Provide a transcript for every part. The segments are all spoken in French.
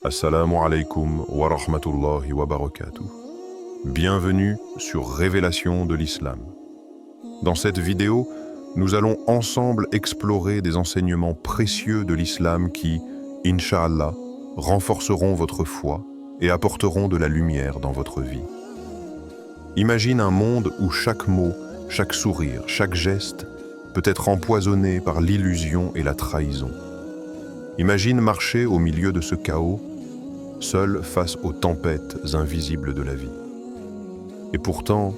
Assalamu alaikum wa rahmatullahi wa barakatuh. Bienvenue sur Révélation de l'Islam. Dans cette vidéo, nous allons ensemble explorer des enseignements précieux de l'Islam qui, Inch'Allah, renforceront votre foi et apporteront de la lumière dans votre vie. Imagine un monde où chaque mot, chaque sourire, chaque geste peut être empoisonné par l'illusion et la trahison. Imagine marcher au milieu de ce chaos, seul face aux tempêtes invisibles de la vie. Et pourtant,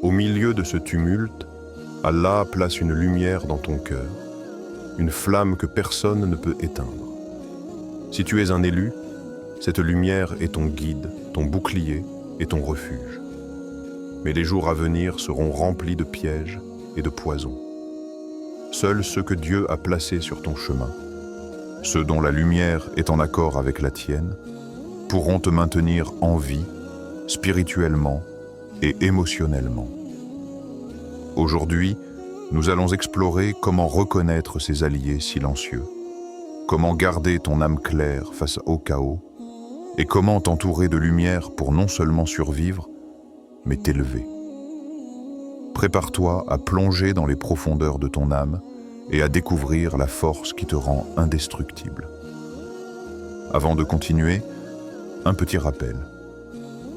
au milieu de ce tumulte, Allah place une lumière dans ton cœur, une flamme que personne ne peut éteindre. Si tu es un élu, cette lumière est ton guide, ton bouclier et ton refuge. Mais les jours à venir seront remplis de pièges et de poisons. Seuls ceux que Dieu a placés sur ton chemin, ceux dont la lumière est en accord avec la tienne, pourront te maintenir en vie, spirituellement et émotionnellement. Aujourd'hui, nous allons explorer comment reconnaître ces alliés silencieux, comment garder ton âme claire face au chaos, et comment t'entourer de lumière pour non seulement survivre, mais t'élever. Prépare-toi à plonger dans les profondeurs de ton âme et à découvrir la force qui te rend indestructible. Avant de continuer, un petit rappel.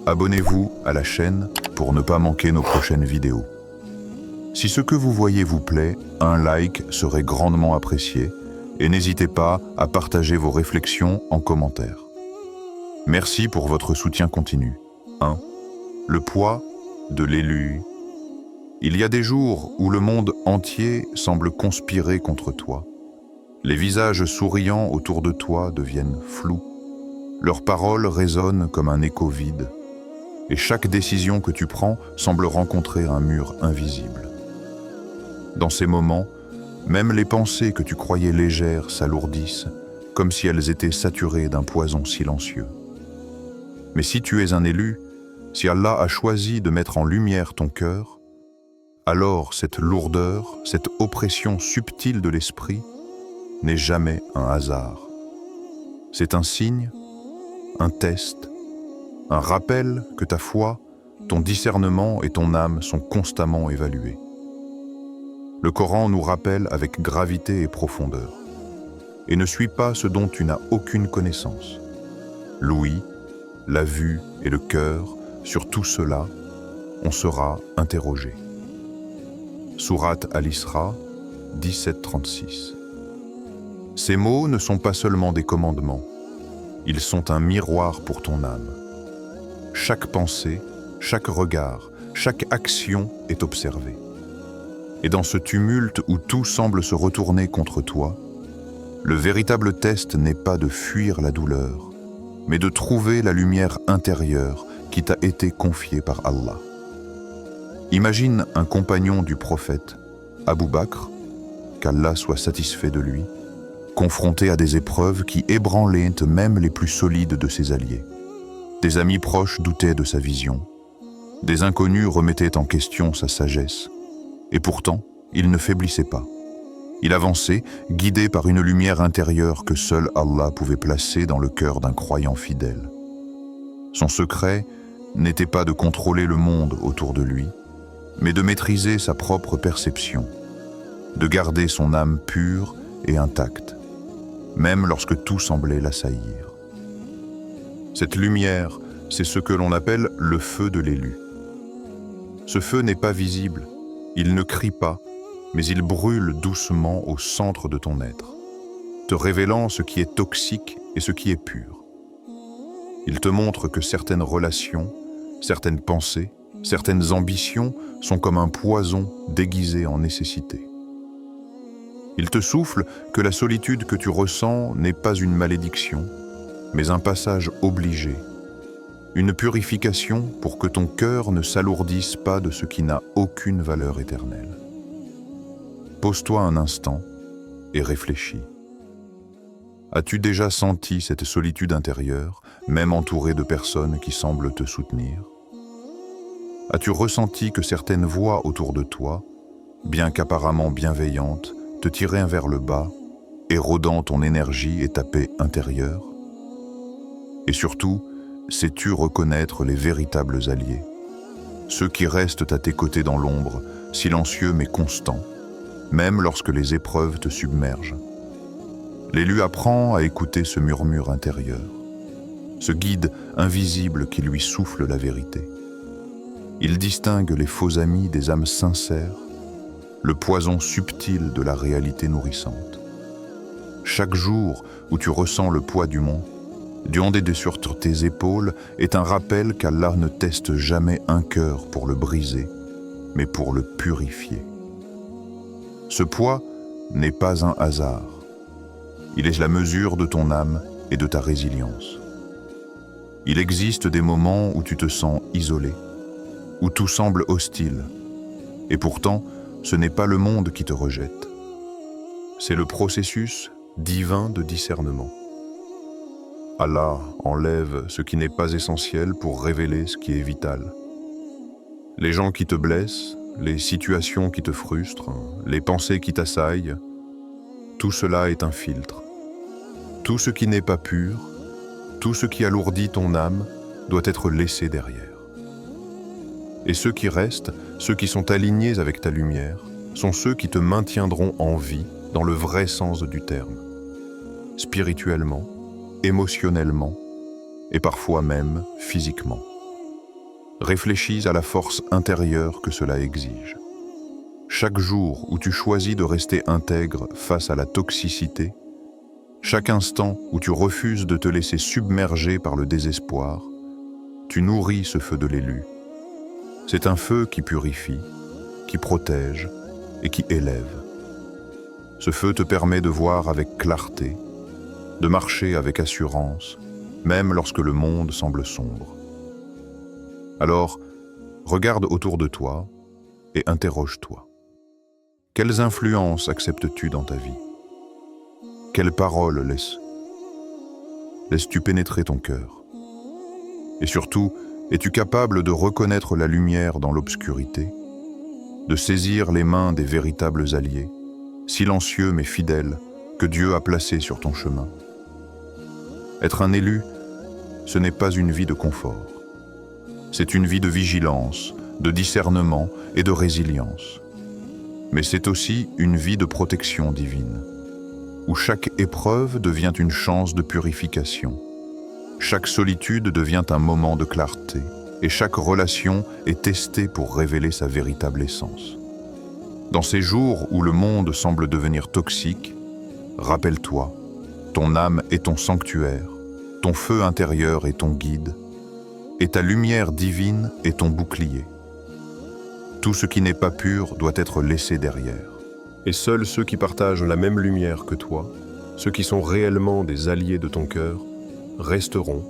Abonnez-vous à la chaîne pour ne pas manquer nos prochaines vidéos. Si ce que vous voyez vous plaît, un like serait grandement apprécié et n'hésitez pas à partager vos réflexions en commentaire. Merci pour votre soutien continu. 1. Le poids de l'élu. Il y a des jours où le monde entier semble conspirer contre toi. Les visages souriants autour de toi deviennent flous. Leurs paroles résonnent comme un écho vide. Et chaque décision que tu prends semble rencontrer un mur invisible. Dans ces moments, même les pensées que tu croyais légères s'alourdissent, comme si elles étaient saturées d'un poison silencieux. Mais si tu es un élu, si Allah a choisi de mettre en lumière ton cœur, alors cette lourdeur, cette oppression subtile de l'esprit n'est jamais un hasard. C'est un signe, un test, un rappel que ta foi, ton discernement et ton âme sont constamment évalués. Le Coran nous rappelle avec gravité et profondeur. Et ne suis pas ce dont tu n'as aucune connaissance. L'ouïe, la vue et le cœur, sur tout cela, on sera interrogé. Sourate Al-Isra, 17-36. Ces mots ne sont pas seulement des commandements, ils sont un miroir pour ton âme. Chaque pensée, chaque regard, chaque action est observée. Et dans ce tumulte où tout semble se retourner contre toi, le véritable test n'est pas de fuir la douleur, mais de trouver la lumière intérieure qui t'a été confiée par Allah. Imagine un compagnon du prophète, Abu Bakr, qu'Allah soit satisfait de lui, confronté à des épreuves qui ébranlaient même les plus solides de ses alliés. Des amis proches doutaient de sa vision, des inconnus remettaient en question sa sagesse, et pourtant, il ne faiblissait pas. Il avançait, guidé par une lumière intérieure que seul Allah pouvait placer dans le cœur d'un croyant fidèle. Son secret n'était pas de contrôler le monde autour de lui, mais de maîtriser sa propre perception, de garder son âme pure et intacte, même lorsque tout semblait l'assaillir. Cette lumière, c'est ce que l'on appelle le feu de l'élu. Ce feu n'est pas visible, il ne crie pas, mais il brûle doucement au centre de ton être, te révélant ce qui est toxique et ce qui est pur. Il te montre que certaines relations, certaines pensées, certaines ambitions sont comme un poison déguisé en nécessité. Il te souffle que la solitude que tu ressens n'est pas une malédiction, mais un passage obligé, une purification pour que ton cœur ne s'alourdisse pas de ce qui n'a aucune valeur éternelle. Pose-toi un instant et réfléchis. As-tu déjà senti cette solitude intérieure, même entourée de personnes qui semblent te soutenir ? As-tu ressenti que certaines voix autour de toi, bien qu'apparemment bienveillantes, te tiraient vers le bas, érodant ton énergie et ta paix intérieure? Et surtout, sais-tu reconnaître les véritables alliés, ceux qui restent à tes côtés dans l'ombre, silencieux mais constants, même lorsque les épreuves te submergent. L'élu apprend à écouter ce murmure intérieur, ce guide invisible qui lui souffle la vérité. Il distingue les faux amis des âmes sincères, le poison subtil de la réalité nourrissante. Chaque jour où tu ressens le poids du monde, ondé sur tes épaules, est un rappel qu'Allah ne teste jamais un cœur pour le briser, mais pour le purifier. Ce poids n'est pas un hasard. Il est la mesure de ton âme et de ta résilience. Il existe des moments où tu te sens isolé, où tout semble hostile, et pourtant, ce n'est pas le monde qui te rejette. C'est le processus divin de discernement. Allah enlève ce qui n'est pas essentiel pour révéler ce qui est vital. Les gens qui te blessent, les situations qui te frustrent, les pensées qui t'assaillent, tout cela est un filtre. Tout ce qui n'est pas pur, tout ce qui alourdit ton âme, doit être laissé derrière. Et ceux qui restent, ceux qui sont alignés avec ta lumière, sont ceux qui te maintiendront en vie dans le vrai sens du terme, spirituellement, émotionnellement et parfois même physiquement. Réfléchis à la force intérieure que cela exige. Chaque jour où tu choisis de rester intègre face à la toxicité, chaque instant où tu refuses de te laisser submerger par le désespoir, tu nourris ce feu de l'élu. C'est un feu qui purifie, qui protège et qui élève. Ce feu te permet de voir avec clarté, de marcher avec assurance, même lorsque le monde semble sombre. Alors, regarde autour de toi et interroge-toi. Quelles influences acceptes-tu dans ta vie? Quelles paroles laisses-tu pénétrer ton cœur? Et surtout, es-tu capable de reconnaître la lumière dans l'obscurité, de saisir les mains des véritables alliés, silencieux mais fidèles, que Dieu a placés sur ton chemin? Être un élu, ce n'est pas une vie de confort. C'est une vie de vigilance, de discernement et de résilience. Mais c'est aussi une vie de protection divine, où chaque épreuve devient une chance de purification. Chaque solitude devient un moment de clarté, et chaque relation est testée pour révéler sa véritable essence. Dans ces jours où le monde semble devenir toxique, rappelle-toi, ton âme est ton sanctuaire, ton feu intérieur est ton guide, et ta lumière divine est ton bouclier. Tout ce qui n'est pas pur doit être laissé derrière. Et seuls ceux qui partagent la même lumière que toi, ceux qui sont réellement des alliés de ton cœur, resteront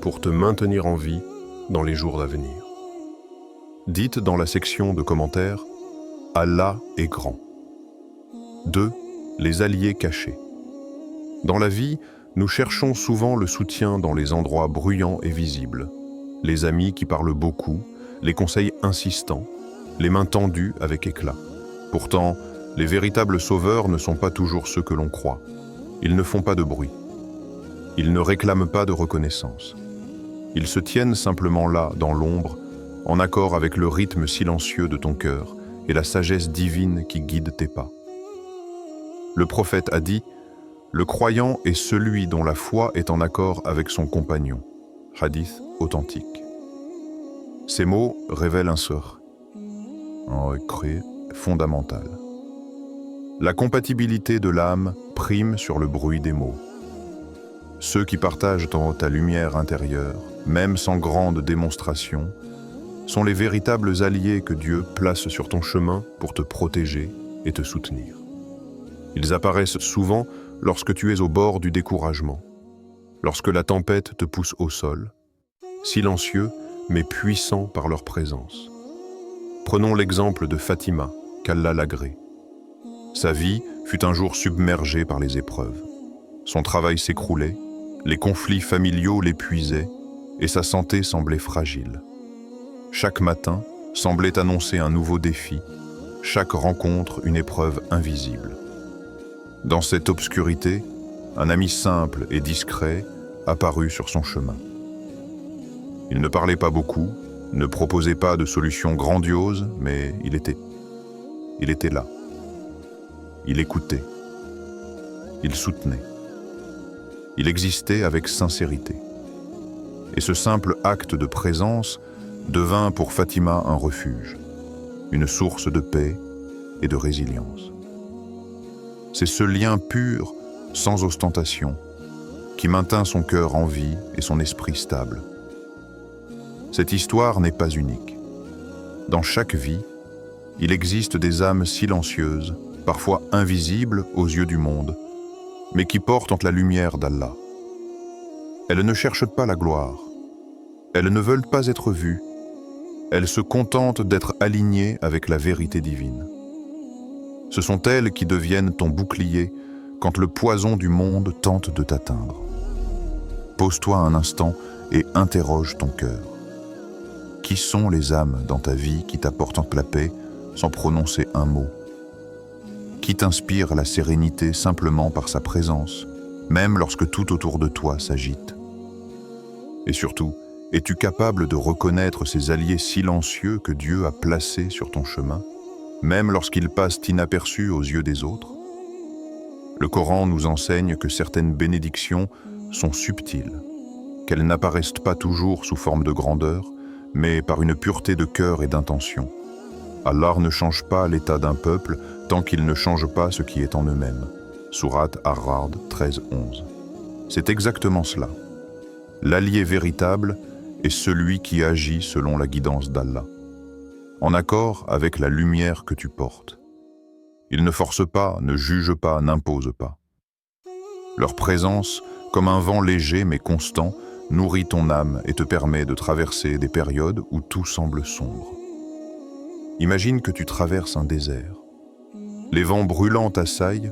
pour te maintenir en vie dans les jours à venir. Dites dans la section de commentaires « Allah est grand ». 2. Les alliés cachés. Dans la vie, nous cherchons souvent le soutien dans les endroits bruyants et visibles. Les amis qui parlent beaucoup, les conseils insistants, les mains tendues avec éclat. Pourtant, les véritables sauveurs ne sont pas toujours ceux que l'on croit. Ils ne font pas de bruit. Ils ne réclament pas de reconnaissance. Ils se tiennent simplement là, dans l'ombre, en accord avec le rythme silencieux de ton cœur et la sagesse divine qui guide tes pas. Le prophète a dit « Le croyant est celui dont la foi est en accord avec son compagnon ». Hadith authentique. Ces mots révèlent un secret fondamental. La compatibilité de l'âme prime sur le bruit des mots. Ceux qui partagent ta lumière intérieure, même sans grande démonstration, sont les véritables alliés que Dieu place sur ton chemin pour te protéger et te soutenir. Ils apparaissent souvent lorsque tu es au bord du découragement, lorsque la tempête te pousse au sol, silencieux mais puissants par leur présence. Prenons l'exemple de Fatima, qu'Allah l'agrée. Sa vie fut un jour submergée par les épreuves. Son travail s'écroulait, les conflits familiaux l'épuisaient et sa santé semblait fragile. Chaque matin semblait annoncer un nouveau défi, chaque rencontre une épreuve invisible. Dans cette obscurité, un ami simple et discret apparut sur son chemin. Il ne parlait pas beaucoup, ne proposait pas de solutions grandioses, mais il était là. Il écoutait. Il soutenait. Il existait avec sincérité. Et ce simple acte de présence devint pour Fatima un refuge, une source de paix et de résilience. C'est ce lien pur, sans ostentation, qui maintint son cœur en vie et son esprit stable. Cette histoire n'est pas unique. Dans chaque vie, il existe des âmes silencieuses, parfois invisibles aux yeux du monde, mais qui portent la lumière d'Allah. Elles ne cherchent pas la gloire. Elles ne veulent pas être vues. Elles se contentent d'être alignées avec la vérité divine. Ce sont elles qui deviennent ton bouclier quand le poison du monde tente de t'atteindre. Pose-toi un instant et interroge ton cœur. Qui sont les âmes dans ta vie qui t'apportent la paix sans prononcer un mot? Qui t'inspire la sérénité simplement par sa présence, même lorsque tout autour de toi s'agite? Et surtout, es-tu capable de reconnaître ces alliés silencieux que Dieu a placés sur ton chemin, même lorsqu'ils passent inaperçus aux yeux des autres? Le Coran nous enseigne que certaines bénédictions sont subtiles, qu'elles n'apparaissent pas toujours sous forme de grandeur, mais par une pureté de cœur et d'intention. Allah ne change pas l'état d'un peuple tant qu'il ne change pas ce qui est en eux-mêmes. Sourate Ar-Ra'd 13-11. C'est exactement cela. L'allié véritable est celui qui agit selon la guidance d'Allah, en accord avec la lumière que tu portes. Ils ne forcent pas, ne jugent pas, n'imposent pas. Leur présence, comme un vent léger mais constant, nourrit ton âme et te permet de traverser des périodes où tout semble sombre. Imagine que tu traverses un désert. Les vents brûlants t'assaillent,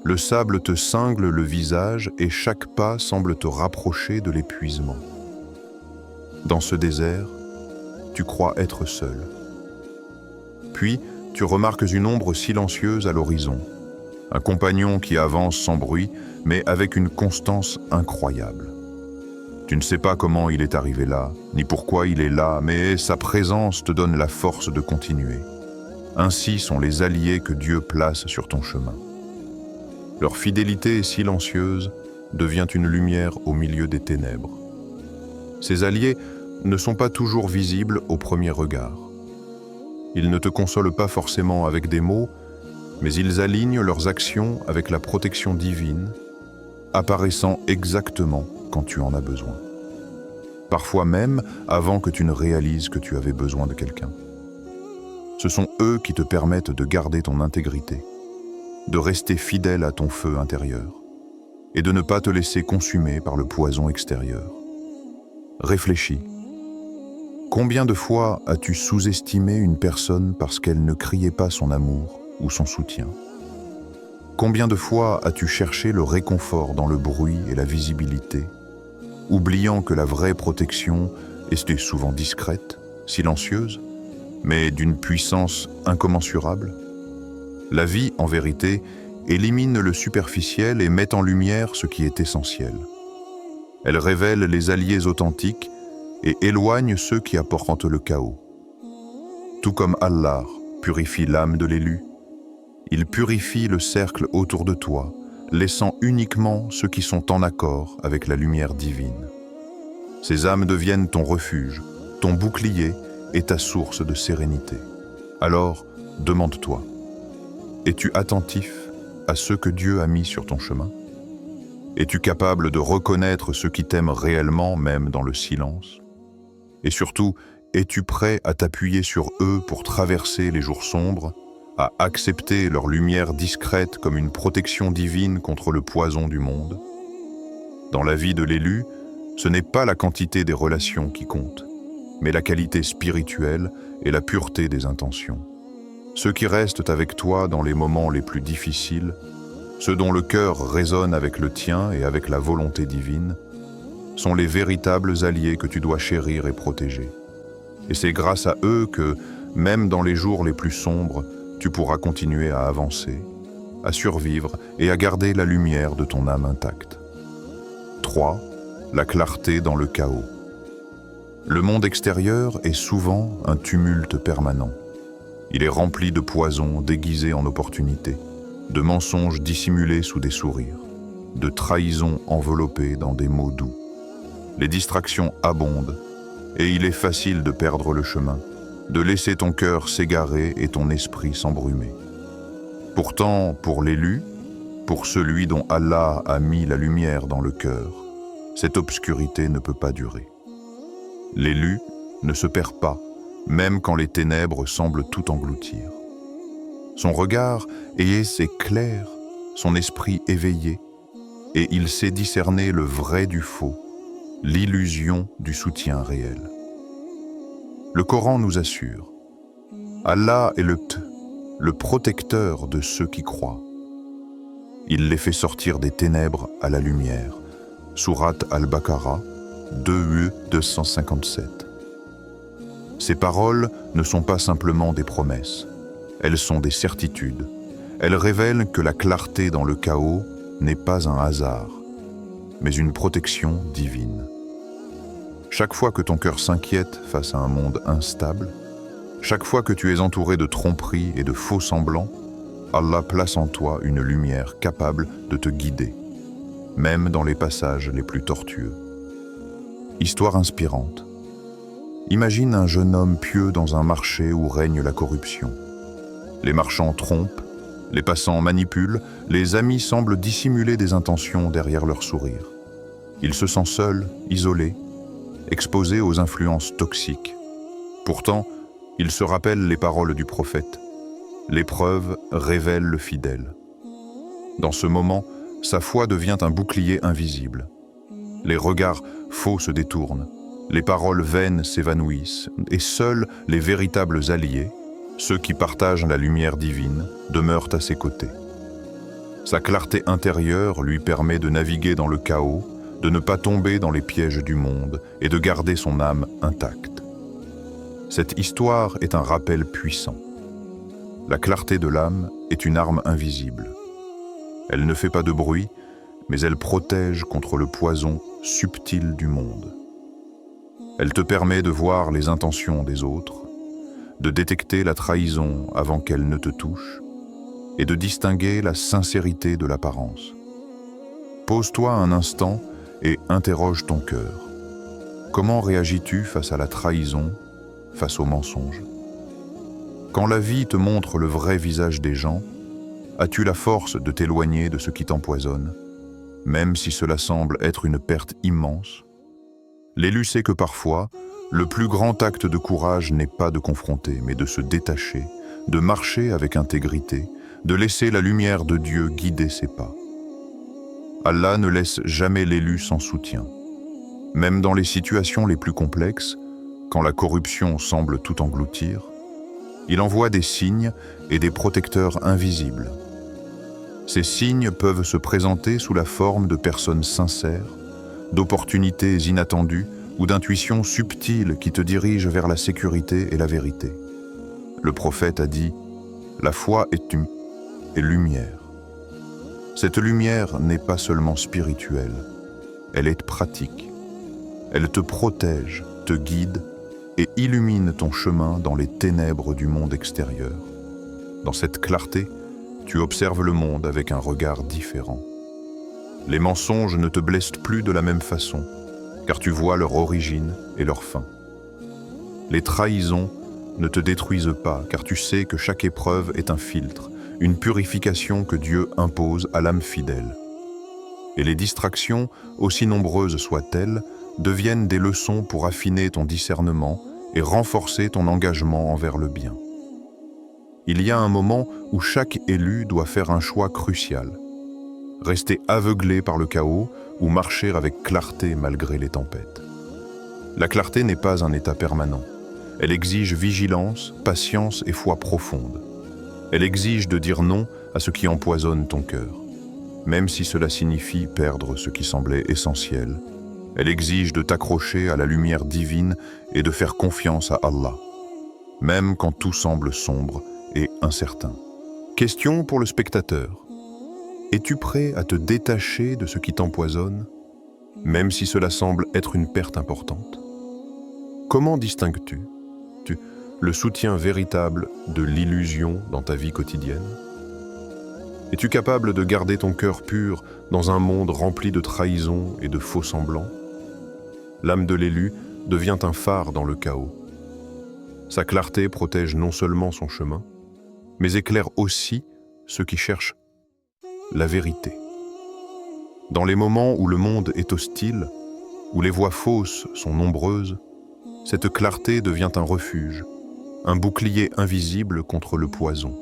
le sable te cingle le visage et chaque pas semble te rapprocher de l'épuisement. Dans ce désert, tu crois être seul. Puis, tu remarques une ombre silencieuse à l'horizon, un compagnon qui avance sans bruit, mais avec une constance incroyable. Tu ne sais pas comment il est arrivé là, ni pourquoi il est là, mais sa présence te donne la force de continuer. Ainsi sont les alliés que Dieu place sur ton chemin. Leur fidélité silencieuse devient une lumière au milieu des ténèbres. Ces alliés ne sont pas toujours visibles au premier regard. Ils ne te consolent pas forcément avec des mots, mais ils alignent leurs actions avec la protection divine, apparaissant exactement quand tu en as besoin. Parfois même avant que tu ne réalises que tu avais besoin de quelqu'un. Ce sont eux qui te permettent de garder ton intégrité, de rester fidèle à ton feu intérieur et de ne pas te laisser consumer par le poison extérieur. Réfléchis. Combien de fois as-tu sous-estimé une personne parce qu'elle ne criait pas son amour ou son soutien? Combien de fois as-tu cherché le réconfort dans le bruit et la visibilité, oubliant que la vraie protection était souvent discrète, silencieuse, mais d'une puissance incommensurable? La vie, en vérité, élimine le superficiel et met en lumière ce qui est essentiel. Elle révèle les alliés authentiques et éloigne ceux qui apportent le chaos. Tout comme Allah purifie l'âme de l'élu, il purifie le cercle autour de toi, laissant uniquement ceux qui sont en accord avec la lumière divine. Ces âmes deviennent ton refuge, ton bouclier et ta source de sérénité. Alors, demande-toi, es-tu attentif à ceux que Dieu a mis sur ton chemin? Es-tu capable de reconnaître ceux qui t'aiment réellement, même dans le silence? Et surtout, es-tu prêt à t'appuyer sur eux pour traverser les jours sombres, à accepter leur lumière discrète comme une protection divine contre le poison du monde? Dans la vie de l'élu, ce n'est pas la quantité des relations qui compte, mais la qualité spirituelle et la pureté des intentions. Ceux qui restent avec toi dans les moments les plus difficiles, ceux dont le cœur résonne avec le tien et avec la volonté divine, sont les véritables alliés que tu dois chérir et protéger. Et c'est grâce à eux que, même dans les jours les plus sombres, tu pourras continuer à avancer, à survivre et à garder la lumière de ton âme intacte. 3. la clarté dans le chaos. Le monde extérieur est souvent un tumulte permanent. Il est rempli de poisons déguisés en opportunités, de mensonges dissimulés sous des sourires, de trahisons enveloppées dans des mots doux. Les distractions abondent et il est facile de perdre le chemin, de laisser ton cœur s'égarer et ton esprit s'embrumer. Pourtant, pour l'élu, pour celui dont Allah a mis la lumière dans le cœur, cette obscurité ne peut pas durer. L'élu ne se perd pas, même quand les ténèbres semblent tout engloutir. Son regard est clair, son esprit éveillé, et il sait discerner le vrai du faux, l'illusion du soutien réel. Le Coran nous assure, Allah est le protecteur de ceux qui croient. Il les fait sortir des ténèbres à la lumière. Sourate Al-Baqarah 257. Ces paroles ne sont pas simplement des promesses, elles sont des certitudes. Elles révèlent que la clarté dans le chaos n'est pas un hasard, mais une protection divine. Chaque fois que ton cœur s'inquiète face à un monde instable, chaque fois que tu es entouré de tromperies et de faux semblants, Allah place en toi une lumière capable de te guider, même dans les passages les plus tortueux. Histoire inspirante. Imagine un jeune homme pieux dans un marché où règne la corruption. Les marchands trompent, les passants manipulent, les amis semblent dissimuler des intentions derrière leur sourire. Il se sent seul, isolé, exposé aux influences toxiques. Pourtant, il se rappelle les paroles du prophète. L'épreuve révèle le fidèle. Dans ce moment, sa foi devient un bouclier invisible. Les regards faux se détournent, les paroles vaines s'évanouissent, et seuls les véritables alliés, ceux qui partagent la lumière divine, demeurent à ses côtés. Sa clarté intérieure lui permet de naviguer dans le chaos, de ne pas tomber dans les pièges du monde et de garder son âme intacte. Cette histoire est un rappel puissant. La clarté de l'âme est une arme invisible. Elle ne fait pas de bruit, mais elle protège contre le poison subtil du monde. Elle te permet de voir les intentions des autres, de détecter la trahison avant qu'elle ne te touche, et de distinguer la sincérité de l'apparence. Pose-toi un instant et interroge ton cœur. Comment réagis-tu face à la trahison, face au mensonge? Quand la vie te montre le vrai visage des gens, as-tu la force de t'éloigner de ce qui t'empoisonne, même si cela semble être une perte immense? L'élu sait que parfois, le plus grand acte de courage n'est pas de confronter, mais de se détacher, de marcher avec intégrité, de laisser la lumière de Dieu guider ses pas. Allah ne laisse jamais l'élu sans soutien. Même dans les situations les plus complexes, quand la corruption semble tout engloutir, il envoie des signes et des protecteurs invisibles. Ces signes peuvent se présenter sous la forme de personnes sincères, d'opportunités inattendues ou d'intuitions subtiles qui te dirigent vers la sécurité et la vérité. Le prophète a dit « La foi est lumière ». Cette lumière n'est pas seulement spirituelle, elle est pratique. Elle te protège, te guide et illumine ton chemin dans les ténèbres du monde extérieur. Dans cette clarté, tu observes le monde avec un regard différent. Les mensonges ne te blessent plus de la même façon, car tu vois leur origine et leur fin. Les trahisons ne te détruisent pas, car tu sais que chaque épreuve est un filtre, une purification que Dieu impose à l'âme fidèle. Et les distractions, aussi nombreuses soient-elles, deviennent des leçons pour affiner ton discernement et renforcer ton engagement envers le bien. Il y a un moment où chaque élu doit faire un choix crucial. Rester aveuglé par le chaos ou marcher avec clarté malgré les tempêtes. La clarté n'est pas un état permanent. Elle exige vigilance, patience et foi profonde. Elle exige de dire non à ce qui empoisonne ton cœur, même si cela signifie perdre ce qui semblait essentiel. Elle exige de t'accrocher à la lumière divine et de faire confiance à Allah, même quand tout semble sombre et incertain. Question pour le spectateur. Es-tu prêt à te détacher de ce qui t'empoisonne? même si cela semble être une perte importante. Comment distingues-tu le soutien véritable de l'illusion dans ta vie quotidienne? Es-tu capable de garder ton cœur pur dans un monde rempli de trahison et de faux semblants? L'âme de l'élu devient un phare dans le chaos. Sa clarté protège non seulement son chemin, mais éclaire aussi ceux qui cherchent la vérité. Dans les moments où le monde est hostile, où les voix fausses sont nombreuses, cette clarté devient un refuge, un bouclier invisible contre le poison.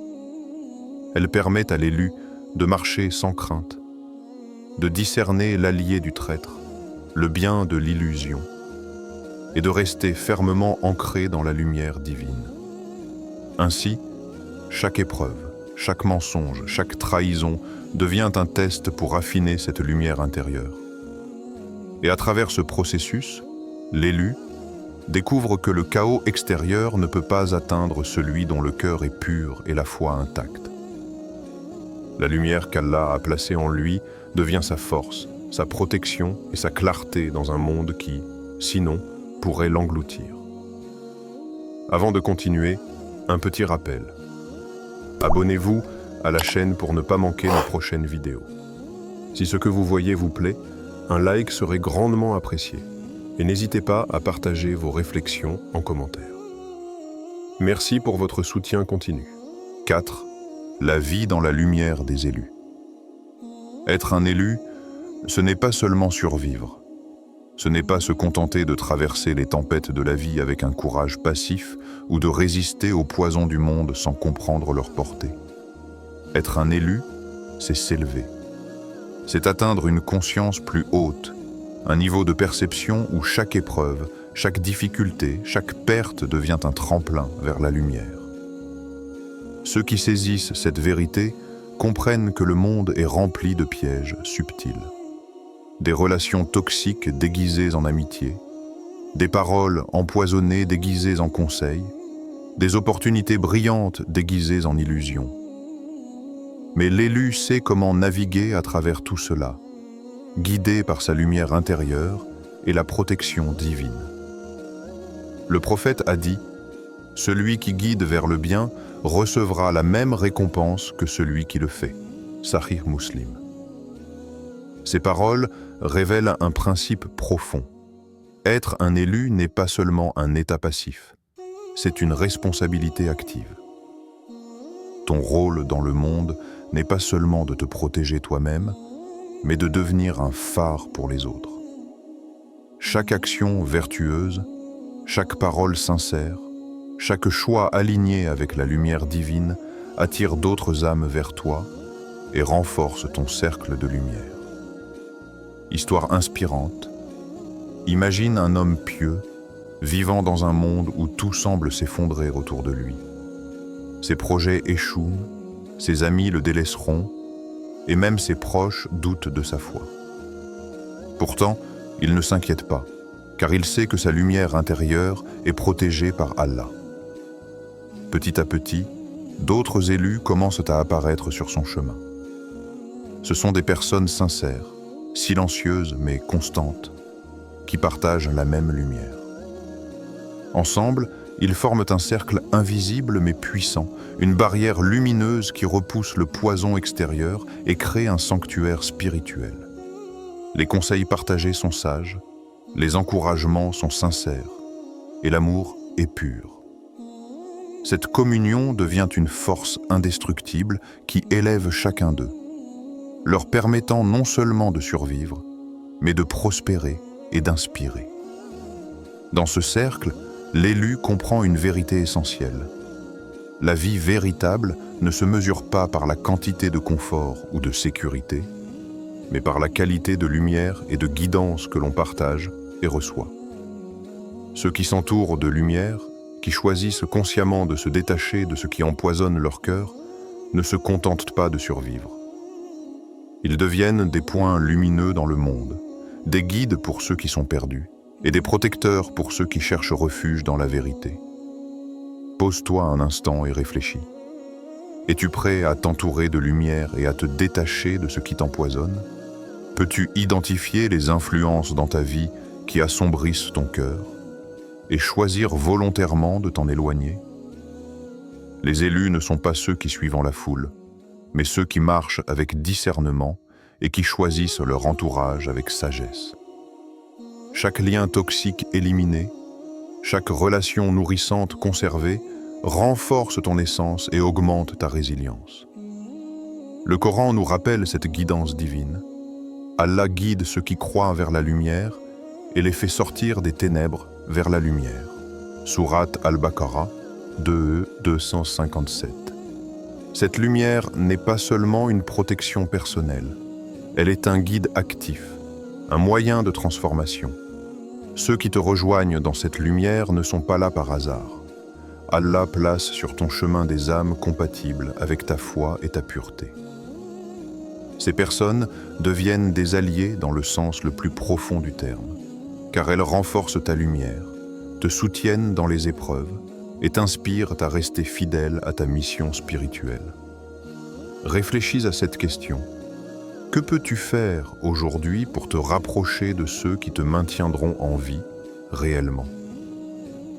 Elle permet à l'élu de marcher sans crainte, de discerner l'allié du traître, le bien de l'illusion, et de rester fermement ancré dans la lumière divine. Ainsi, chaque épreuve, chaque mensonge, chaque trahison devient un test pour affiner cette lumière intérieure. Et à travers ce processus, l'élu découvre que le chaos extérieur ne peut pas atteindre celui dont le cœur est pur et la foi intacte. La lumière qu'Allah a placée en lui devient sa force, sa protection et sa clarté dans un monde qui, sinon, pourrait l'engloutir. Avant de continuer, un petit rappel. Abonnez-vous à la chaîne pour ne pas manquer nos prochaines vidéos. Si ce que vous voyez vous plaît, un like serait grandement apprécié. Et n'hésitez pas à partager vos réflexions en commentaire. Merci pour votre soutien continu. 4. La vie dans la lumière des élus. Être un élu, ce n'est pas seulement survivre. Ce n'est pas se contenter de traverser les tempêtes de la vie avec un courage passif ou de résister aux poisons du monde sans comprendre leur portée. Être un élu, c'est s'élever. C'est atteindre une conscience plus haute, un niveau de perception où chaque épreuve, chaque difficulté, chaque perte devient un tremplin vers la lumière. Ceux qui saisissent cette vérité comprennent que le monde est rempli de pièges subtils. Des relations toxiques déguisées en amitié, des paroles empoisonnées déguisées en conseils, des opportunités brillantes déguisées en illusions. Mais l'élu sait comment naviguer à travers tout cela, guidé par sa lumière intérieure et la protection divine. Le prophète a dit « Celui qui guide vers le bien recevra la même récompense que celui qui le fait. » Sahih Muslim. Ces paroles révèlent un principe profond. Être un élu n'est pas seulement un état passif, c'est une responsabilité active. Ton rôle dans le monde n'est pas seulement de te protéger toi-même, mais de devenir un phare pour les autres. Chaque action vertueuse, chaque parole sincère, chaque choix aligné avec la lumière divine attire d'autres âmes vers toi et renforce ton cercle de lumière. Histoire inspirante. Imagine un homme pieux, vivant dans un monde où tout semble s'effondrer autour de lui. Ses projets échouent, ses amis le délaisseront, et même ses proches doutent de sa foi. Pourtant, il ne s'inquiète pas, car il sait que sa lumière intérieure est protégée par Allah. Petit à petit, d'autres élus commencent à apparaître sur son chemin. Ce sont des personnes sincères, silencieuses mais constantes, qui partagent la même lumière. Ensemble, ils forment un cercle invisible mais puissant, une barrière lumineuse qui repousse le poison extérieur et crée un sanctuaire spirituel. Les conseils partagés sont sages, les encouragements sont sincères, et l'amour est pur. Cette communion devient une force indestructible qui élève chacun d'eux, leur permettant non seulement de survivre, mais de prospérer et d'inspirer. Dans ce cercle, l'élu comprend une vérité essentielle. La vie véritable ne se mesure pas par la quantité de confort ou de sécurité, mais par la qualité de lumière et de guidance que l'on partage et reçoit. Ceux qui s'entourent de lumière, qui choisissent consciemment de se détacher de ce qui empoisonne leur cœur, ne se contentent pas de survivre. Ils deviennent des points lumineux dans le monde, des guides pour ceux qui sont perdus, et des protecteurs pour ceux qui cherchent refuge dans la vérité. Pose-toi un instant et réfléchis. Es-tu prêt à t'entourer de lumière et à te détacher de ce qui t'empoisonne? Peux-tu identifier les influences dans ta vie qui assombrissent ton cœur et choisir volontairement de t'en éloigner? Les élus ne sont pas ceux qui suivent la foule, mais ceux qui marchent avec discernement et qui choisissent leur entourage avec sagesse. Chaque lien toxique éliminé, chaque relation nourrissante conservée renforce ton essence et augmente ta résilience. Le Coran nous rappelle cette guidance divine. Allah guide ceux qui croient vers la lumière et les fait sortir des ténèbres vers la lumière. Sourate Al-Baqarah 257. Cette lumière n'est pas seulement une protection personnelle, elle est un guide actif, un moyen de transformation. Ceux qui te rejoignent dans cette lumière ne sont pas là par hasard. Allah place sur ton chemin des âmes compatibles avec ta foi et ta pureté. Ces personnes deviennent des alliés dans le sens le plus profond du terme, car elles renforcent ta lumière, te soutiennent dans les épreuves et t'inspirent à rester fidèle à ta mission spirituelle. Réfléchis à cette question. Que peux-tu faire aujourd'hui pour te rapprocher de ceux qui te maintiendront en vie réellement?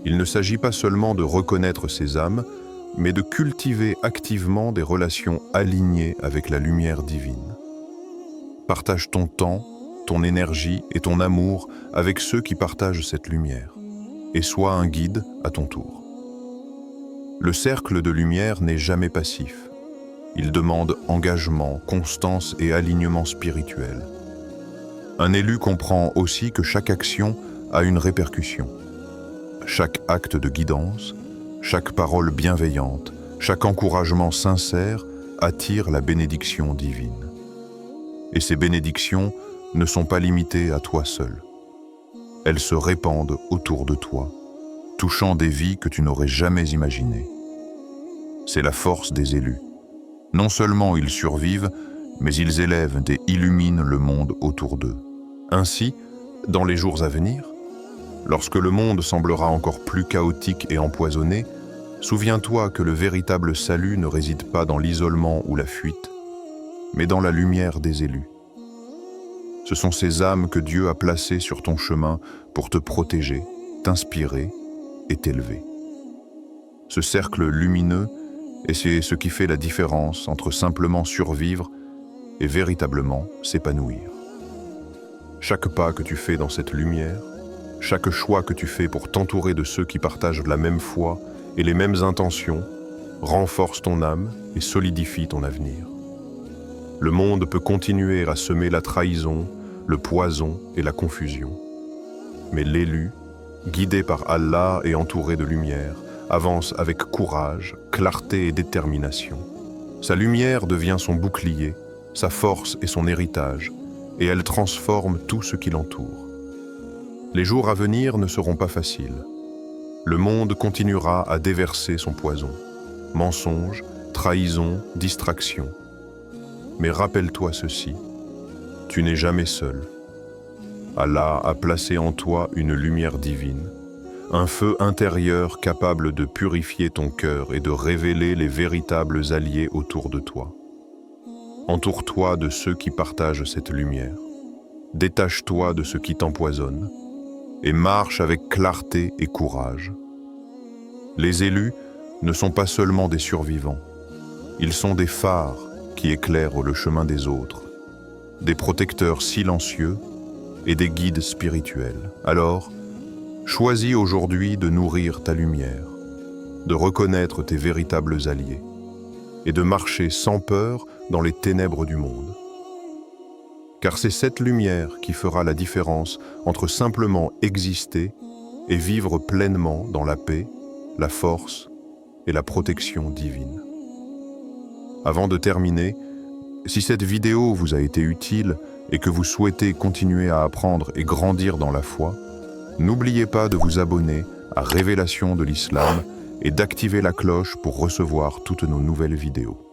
Il ne s'agit pas seulement de reconnaître ces âmes, mais de cultiver activement des relations alignées avec la lumière divine. Partage ton temps, ton énergie et ton amour avec ceux qui partagent cette lumière, et sois un guide à ton tour. Le cercle de lumière n'est jamais passif. Il demande engagement, constance et alignement spirituel. Un élu comprend aussi que chaque action a une répercussion. Chaque acte de guidance, chaque parole bienveillante, chaque encouragement sincère attire la bénédiction divine. Et ces bénédictions ne sont pas limitées à toi seul. Elles se répandent autour de toi, touchant des vies que tu n'aurais jamais imaginées. C'est la force des élus. Non seulement ils survivent, mais ils élèvent et illuminent le monde autour d'eux. Ainsi, dans les jours à venir, lorsque le monde semblera encore plus chaotique et empoisonné, souviens-toi que le véritable salut ne réside pas dans l'isolement ou la fuite, mais dans la lumière des élus. Ce sont ces âmes que Dieu a placées sur ton chemin pour te protéger, t'inspirer et t'élever. Ce cercle lumineux, et c'est ce qui fait la différence entre simplement survivre et véritablement s'épanouir. Chaque pas que tu fais dans cette lumière, chaque choix que tu fais pour t'entourer de ceux qui partagent la même foi et les mêmes intentions, renforce ton âme et solidifie ton avenir. Le monde peut continuer à semer la trahison, le poison et la confusion. Mais l'élu, guidé par Allah et entouré de lumière, avance avec courage, clarté et détermination. Sa lumière devient son bouclier, sa force et son héritage, et elle transforme tout ce qui l'entoure. Les jours à venir ne seront pas faciles. Le monde continuera à déverser son poison. Mensonges, trahison, distraction. Mais rappelle-toi ceci, tu n'es jamais seul. Allah a placé en toi une lumière divine, un feu intérieur capable de purifier ton cœur et de révéler les véritables alliés autour de toi. Entoure-toi de ceux qui partagent cette lumière. Détache-toi de ce qui t'empoisonne et marche avec clarté et courage. Les élus ne sont pas seulement des survivants, ils sont des phares qui éclairent le chemin des autres, des protecteurs silencieux et des guides spirituels. Alors, choisis aujourd'hui de nourrir ta lumière, de reconnaître tes véritables alliés et de marcher sans peur dans les ténèbres du monde. Car c'est cette lumière qui fera la différence entre simplement exister et vivre pleinement dans la paix, la force et la protection divine. Avant de terminer, si cette vidéo vous a été utile et que vous souhaitez continuer à apprendre et grandir dans la foi, n'oubliez pas de vous abonner à Révélation de l'Islam et d'activer la cloche pour recevoir toutes nos nouvelles vidéos.